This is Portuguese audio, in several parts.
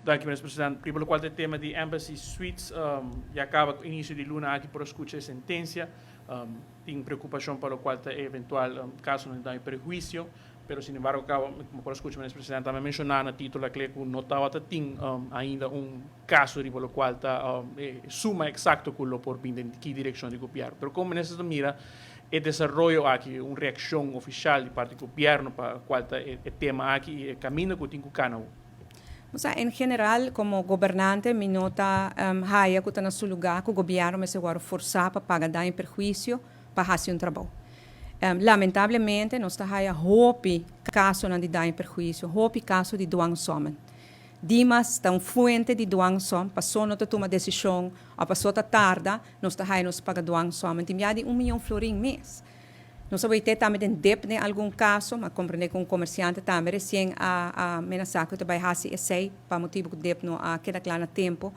Dank u, meneer president. Primo qual het tema di Embassy Suites, ya acaba início de luna aqui por escutar sentencia. Tem preocupação para o qual eventual caso não dá prejuízo, pero sin embargo, como por escutar, meneer president, também mencionar na título que notava que tem ainda caso de pelo qual suma exacto com o por bem de que direção de governo. Pero como nessa mira o desenvolvimento aqui, uma reação oficial de parte do governo para qual o tema aqui, o caminho que tem que canal. O sea, en general, como gobernante, mi nota haya que está en su lugar, que el gobierno me se va a forzar para pagar daño perjuicio para hacer un trabajo. Lamentablemente, nós está haya hopi caso de daño perjuicio, hopi caso de doang somen. Dimas está fuente de doang som, passou não toma decisão, ou passou tarda, nós está haya nos paga doang somen. Tem já de $1 milhão mês. Não sabemos ter também dep em algum caso, mas compreender que comerciante também recém a amenaçar que vai fazer esse para motivo que dep não a queda claro tempo.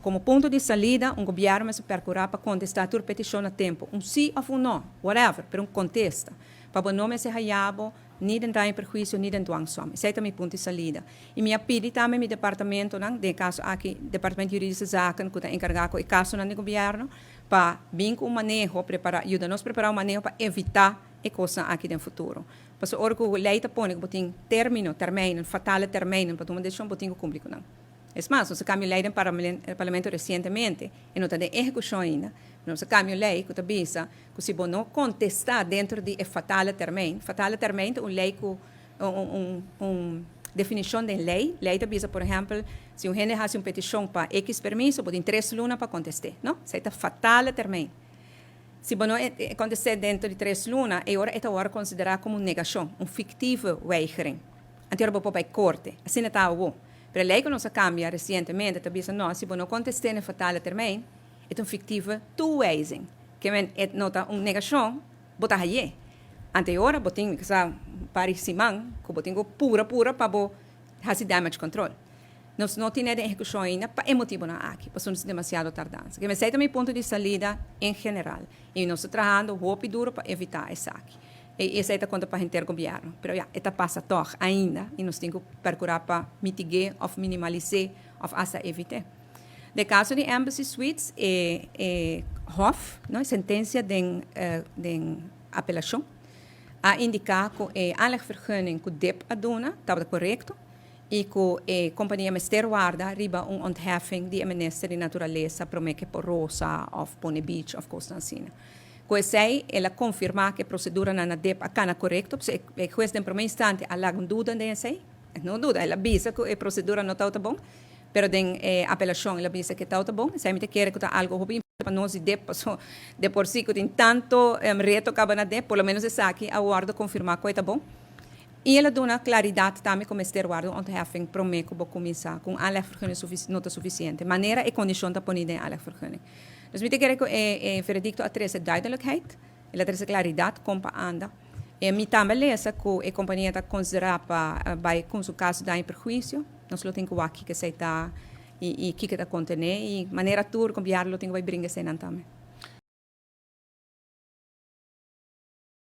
Como ponto de saída, governo se procurar para contestar a tua petição a tempo, sim ou não, whatever, pero contesta, para não me se hayabo nem de daño perjuízo nem de doang som. Esse é também ponto de saída. E me pedi também meu departamento, de caso aqui, departamento jurídico de zaken, que está encarregado com o caso no governo, para vir com manejo, ajuda-nos a preparar manejo para evitar a coisa aqui no futuro. Porque a hora que o lei está pondo, que tem termino, fatal termino, para tomar decisão, tem que cumprir com. É mais, nós cambiamos lei no parlamento recentemente, e não está de execução ainda. Nós cambiamos lei que está visa, que se não contestar dentro de fatal termino é uma lei com definição de lei está visa, por exemplo, se um gente faz uma petição para X permisso, pode ter 3 lunas para contestar, não? Isso é fatal termino. Se não acontecer dentro de 3 lunas, é hora considerada como negação, fictivo weigering. Anterior para a corte, assim está o Pero a lei que nós cambia recentemente, está dizendo, não, se não contestar no fatal termino, é fictivo toewijzing. Que é nota uma negação, botar aí. Anterior, botem que para simão, que botem pura para fazer damage control. Nós não temos execução ainda para motivo na aqui, porque somos demasiado tardantes. Que me sei também ponto de saída em geral. E nós estamos trabalhando roupa duro para evitar isso aqui. E essa é a conta para o intergoverno. Mas esta passa toch ainda, e nós temos que procurar para mitigar ou minimalizar ou até evitar. No caso de Embassy Suites, Hof, não, sentença de apelação, a indicar que a aanlegvergunning que DEP aduna estava correto e que a companhia Mesterwaarda riba ontheffing de minister de natureza promete por Rosa of Pony Beach of Costa Ancina. Coesei, ela confirma que a procedura na DEP é correta, porque o juiz de primeiro instante há dúvida nesse, não dúvida, ela avisa que a procedura não está bom, pero den apelação ela avisa que está bom, se a gente quer que está algo ruim para nós e DEP, de por si que tem tanto reto que na DEP, por lo menos essa aqui, a guarda confirmar que está bom. E ela dá uma claridade também como este guarda, onde a gente promete que vai começar com a aanlegvergunning não suficiente, maneira e condição da ponida em aanlegvergunning. Dus we denken dat het veredicto a treze duidelijkheid, a treze claridade compa anda. E me também lesa que a companhia está considerada para com o caso da perjuízo, nós lo temos aqui que se está e que está contener e maneira tour cambiar lo tenho vai brincar sem também.